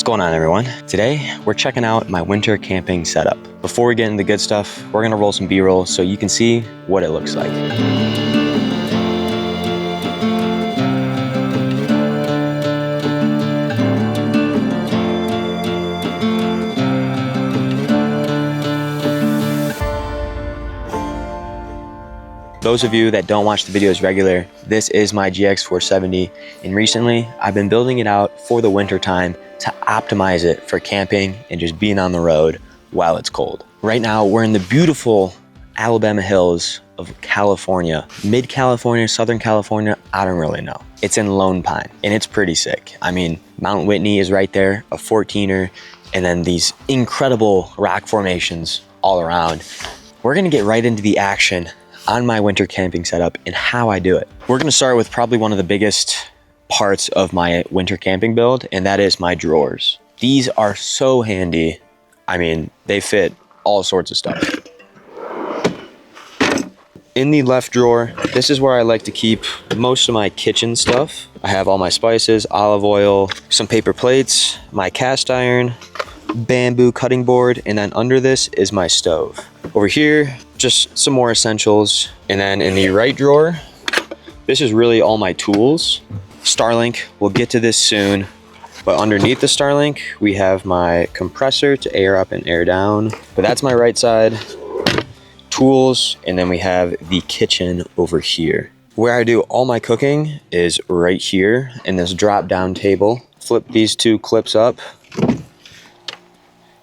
going on, everyone? Today, we're checking out my winter camping setup. Before we get into the good stuff, we're gonna roll some B-roll so you can see what it looks like. Those of you that don't watch the videos regular, this is my GX470, and recently I've been building it out for the winter time to optimize it for camping and just being on the road while it's cold. Right now, we're in the beautiful Alabama hills of California, mid-California, Southern California, I don't really know. It's in Lone Pine, and it's pretty sick. I mean, Mount Whitney is right there, a 14er, and then these incredible rock formations all around. We're gonna get right into the action on my winter camping setup and how I do it. We're gonna start with probably one of the biggest parts of my winter camping build, and that is my drawers. These are so handy. I mean, they fit all sorts of stuff. In the left drawer, this is where I like to keep most of my kitchen stuff. I have all my spices, olive oil, some paper plates, my cast iron, bamboo cutting board, and then under this is my stove. Over here, just some more essentials. And then in the right drawer, this is really all my tools. Starlink, we'll get to this soon. But underneath the Starlink, we have my compressor to air up and air down. But that's my right side, tools, and then we have the kitchen over here. Where I do all my cooking is right here in this drop down table. Flip these two clips up,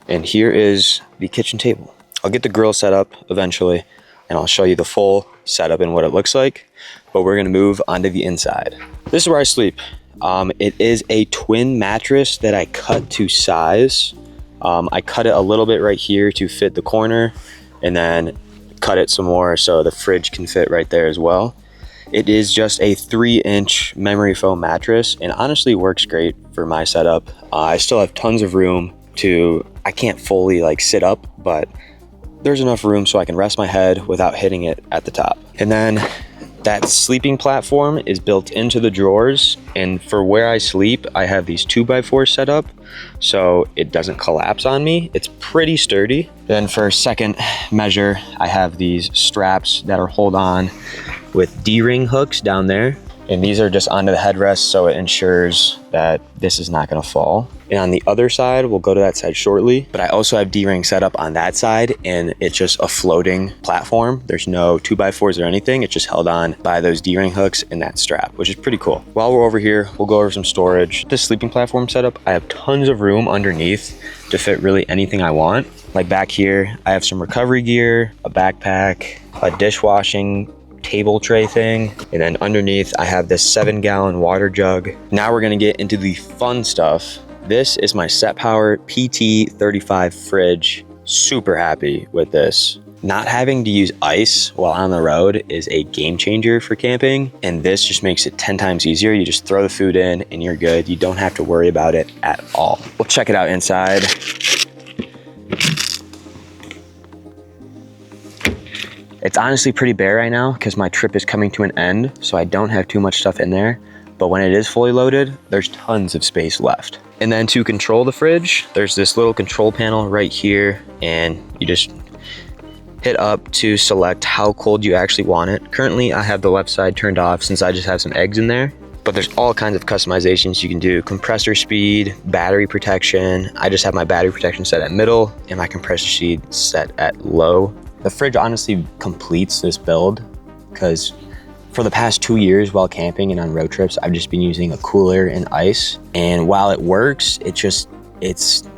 and here is the kitchen table. I'll get the grill set up eventually, and I'll show you the full setup and what it looks like, but we're gonna move onto the inside. This is where I sleep. It is a twin mattress that I cut to size. I cut it a little bit right here to fit the corner, and then cut it some more so the fridge can fit right there as well. It is just a 3-inch memory foam mattress, and honestly works great for my setup. I still have tons of room I can't fully like sit up, but there's enough room so I can rest my head without hitting it at the top. And then that sleeping platform is built into the drawers, and for where I sleep, I have these 2x4 set up so it doesn't collapse on me. It's pretty sturdy. Then for second measure, I have these straps that are hold on with D-ring hooks down there. And these are just onto the headrest, so it ensures that this is not gonna fall. And on the other side, we'll go to that side shortly, but I also have D-ring set up on that side, and it's just a floating platform. There's no 2x4s or anything. It's just held on by those D-ring hooks and that strap, which is pretty cool. While we're over here, we'll go over some storage. This sleeping platform setup, I have tons of room underneath to fit really anything I want. Like back here, I have some recovery gear, a backpack, a dishwashing table tray thing, and then underneath I have this 7-gallon water jug. Now we're gonna get into the fun stuff. This is my Set Power PT35 fridge. Super happy with this. Not having to use ice while on the road is a game changer for camping, and this just makes it 10 times easier. You just throw the food in and you're good. You don't have to worry about it at all. We'll check it out inside. It's honestly pretty bare right now because my trip is coming to an end, so I don't have too much stuff in there. But when it is fully loaded, there's tons of space left. And then to control the fridge, there's this little control panel right here, and you just hit up to select how cold you actually want it. Currently, I have the left side turned off since I just have some eggs in there. But there's all kinds of customizations you can do. Compressor speed, battery protection. I just have my battery protection set at middle and my compressor speed set at low. The fridge honestly completes this build because for the past 2 years while camping and on road trips, I've just been using a cooler and ice. And while it works, it's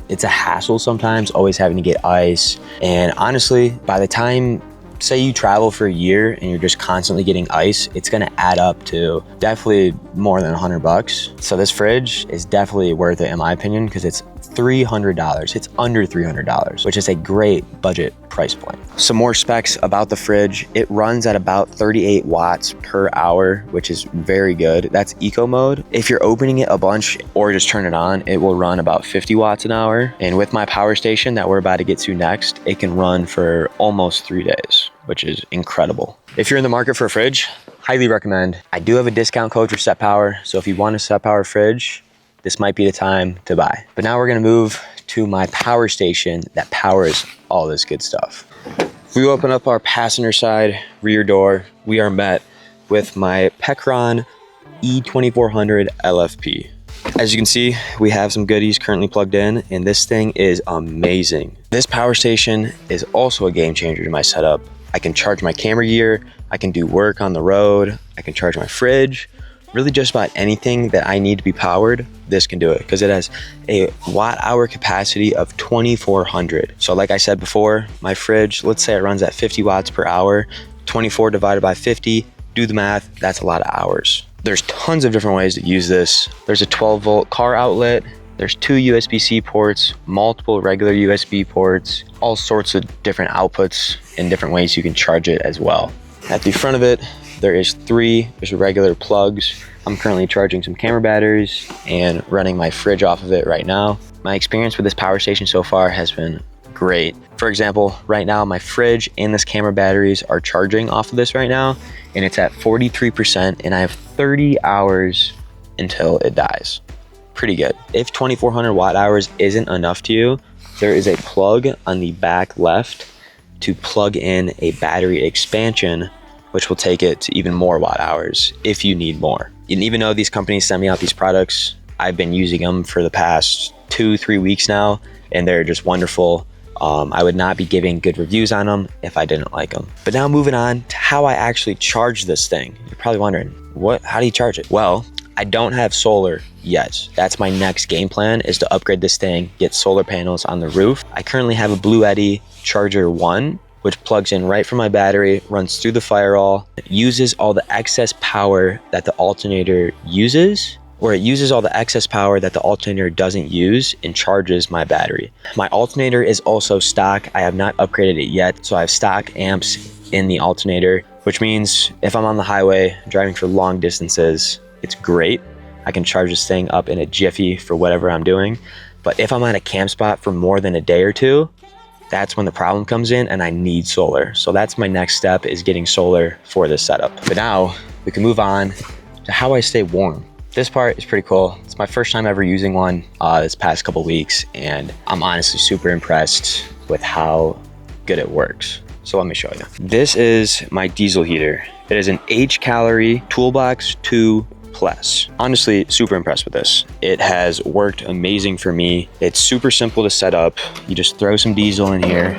a hassle sometimes always having to get ice. And honestly, by the time, say you travel for a year and you're just constantly getting ice, it's gonna add up to definitely more than $100. So this fridge is definitely worth it in my opinion because it's $300. It's under $300, which is a great budget price point. Some more specs about the fridge. It runs at about 38 watts per hour, which is very good. That's eco mode. If you're opening it a bunch or just turn it on, it will run about 50 watts an hour. And with my power station that we're about to get to next, it can run for almost 3 days, which is incredible. If you're in the market for a fridge, highly recommend. I do have a discount code for Set Power. So if you want a Set Power fridge, this might be the time to buy. But now we're gonna move to my power station that powers all this good stuff. If we open up our passenger side rear door, we are met with my Pecron E2400 LFP. As you can see, we have some goodies currently plugged in, and this thing is amazing. This power station is also a game changer to my setup. I can charge my camera gear, I can do work on the road, I can charge my fridge, really just about anything that I need to be powered, this can do it, because it has a watt hour capacity of 2400. So like I said before, my fridge, let's say it runs at 50 watts per hour, 24 divided by 50, do the math, that's a lot of hours. There's tons of different ways to use this. There's a 12-volt car outlet, there's 2 USB-C ports, multiple regular USB ports, all sorts of different outputs and different ways you can charge it as well. At the front of it, there is 3 just regular plugs. I'm currently charging some camera batteries and running my fridge off of it right now. My experience with this power station so far has been great. For example, right now my fridge and this camera batteries are charging off of this right now, and it's at 43%, and I have 30 hours until it dies. Pretty good. If 2400 watt hours isn't enough to you, there is a plug on the back left to plug in a battery expansion, which will take it to even more watt hours if you need more. And even though these companies send me out these products, I've been using them for the past 2-3 weeks now, and they're just wonderful. I would not be giving good reviews on them if I didn't like them. But now moving on to how I actually charge this thing. You're probably wondering, how do you charge it? Well, I don't have solar yet. That's my next game plan, is to upgrade this thing, get solar panels on the roof. I currently have a Blue Eddy Charger 1, which plugs in right from my battery, runs through the firewall, uses all the excess power that the alternator uses, or it uses all the excess power that the alternator doesn't use and charges my battery. My alternator is also stock. I have not upgraded it yet, so I have stock amps in the alternator, which means if I'm on the highway driving for long distances, it's great. I can charge this thing up in a jiffy for whatever I'm doing. But if I'm at a camp spot for more than a day or two, that's when the problem comes in and I need solar. So that's my next step, is getting solar for this setup. But now we can move on to how I stay warm. This part is pretty cool. It's my first time ever using one this past couple weeks, and I'm honestly super impressed with how good it works. So let me show you. This is my diesel heater. It is an H-Calorie Toolbox 2 Plus. Honestly, super impressed with this. It has worked amazing for me. It's super simple to set up. You just throw some diesel in here.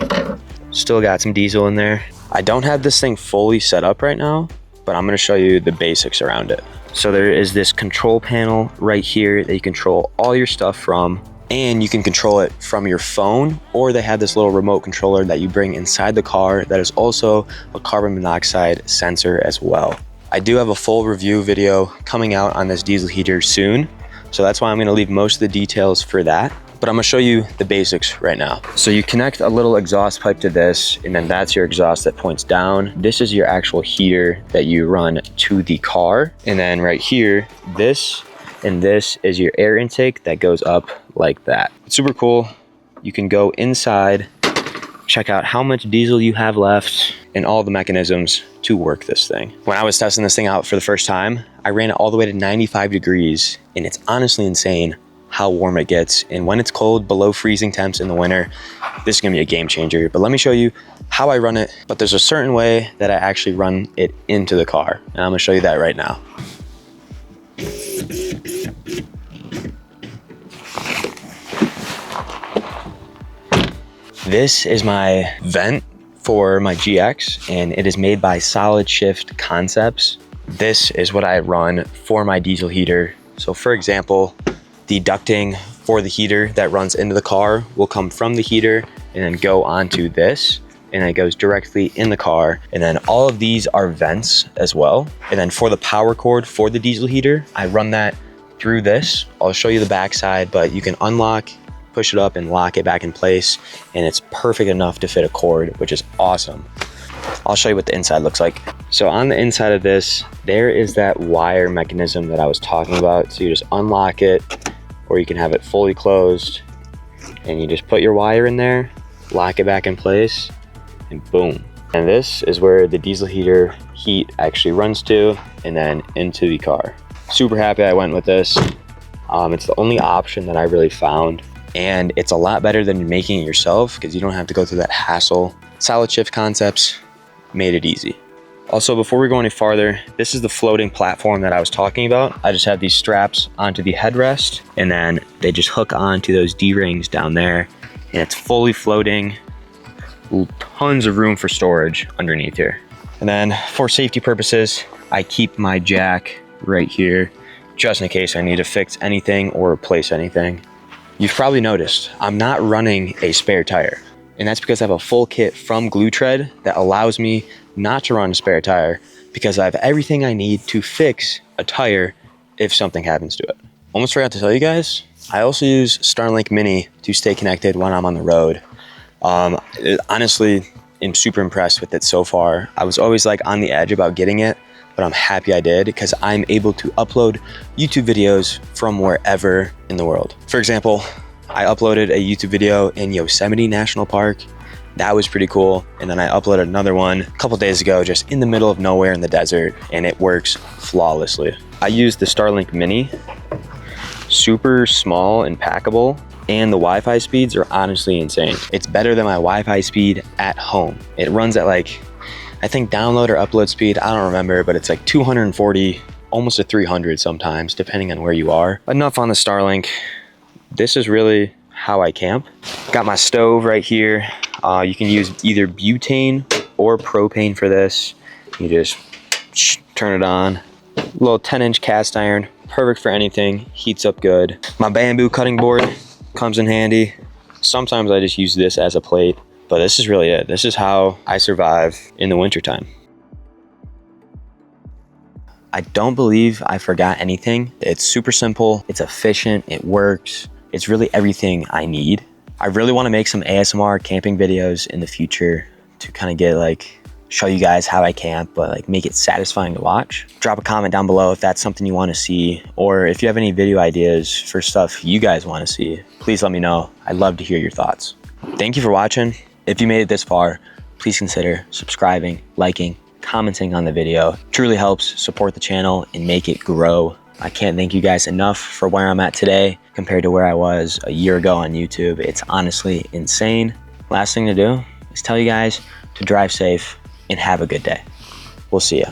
Still got some diesel in there. I don't have this thing fully set up right now, but I'm gonna show you the basics around it. So there is this control panel right here that you control all your stuff from, and you can control it from your phone, or they have this little remote controller that you bring inside the car that is also a carbon monoxide sensor as well. I do have a full review video coming out on this diesel heater soon, so that's why I'm gonna leave most of the details for that. But I'm gonna show you the basics right now. So you connect a little exhaust pipe to this, and then that's your exhaust that points down. This is your actual heater that you run to the car. And then right here, this and this is your air intake that goes up like that. It's super cool. You can go inside, check out how much diesel you have left, and all the mechanisms to work this thing. When I was testing this thing out for the first time, I ran it all the way to 95 degrees, and it's honestly insane how warm it gets. And when it's cold, below freezing temps in the winter, this is gonna be a game changer. But let me show you how I run it. But there's a certain way that I actually run it into the car, and I'm gonna show you that right now. This is my vent for my GX, and it is made by Solid Shift Concepts. This is what I run for my diesel heater. So for example, the ducting for the heater that runs into the car will come from the heater and then go onto this, and then it goes directly in the car. And then all of these are vents as well. And then for the power cord for the diesel heater, I run that through this. I'll show you the back side, but you can unlock, push it up and lock it back in place, and it's perfect enough to fit a cord, which is awesome. I'll show you what the inside looks like. So on the inside of this, there is that wire mechanism that I was talking about. So you just unlock it, or you can have it fully closed, and you just put your wire in there, lock it back in place, and boom. And this is where the diesel heater heat actually runs to, and then into the car. Super happy I went with this. It's the only option that I really found, and it's a lot better than making it yourself because you don't have to go through that hassle. Solid Shift Concepts made it easy. Also, before we go any farther, this is the floating platform that I was talking about. I just have these straps onto the headrest, and then they just hook onto those D-rings down there, and it's fully floating. Tons of room for storage underneath here. And then for safety purposes, I keep my jack right here, just in case I need to fix anything or replace anything. You've probably noticed I'm not running a spare tire, and that's because I have a full kit from Glue Tread that allows me not to run a spare tire because I have everything I need to fix a tire if something happens to it. Almost forgot to tell you guys, I also use Starlink Mini to stay connected when I'm on the road. Honestly, I'm super impressed with it so far. I was always like on the edge about getting it, but I'm happy I did because I'm able to upload YouTube videos from wherever in the world. For example, I uploaded a YouTube video in Yosemite National Park. That was pretty cool. And then I uploaded another one a couple days ago, just in the middle of nowhere in the desert, and it works flawlessly. I used the Starlink Mini, super small and packable, and the Wi-Fi speeds are honestly insane. It's better than my Wi-Fi speed at home. It runs at like, I think download or upload speed, I don't remember, but it's like 240, almost a 300 sometimes, depending on where you are. Enough on the Starlink. This is really how I camp. Got my stove right here. You can use either butane or propane for this. You just turn it on. Little 10-inch cast iron, perfect for anything, heats up good. My bamboo cutting board comes in handy. Sometimes I just use this as a plate, but this is really it. This is how I survive in the wintertime. I don't believe I forgot anything. It's super simple, it's efficient, it works. It's really everything I need. I really want to make some ASMR camping videos in the future to kind of get like, show you guys how I camp, but like make it satisfying to watch. Drop a comment down below if that's something you want to see, or if you have any video ideas for stuff you guys want to see, please let me know. I'd love to hear your thoughts. Thank you for watching. If you made it this far, please consider subscribing, liking, commenting on the video. It truly helps support the channel and make it grow. I can't thank you guys enough for where I'm at today compared to where I was a year ago on YouTube. It's honestly insane. Last thing to do is tell you guys to drive safe and have a good day. We'll see ya.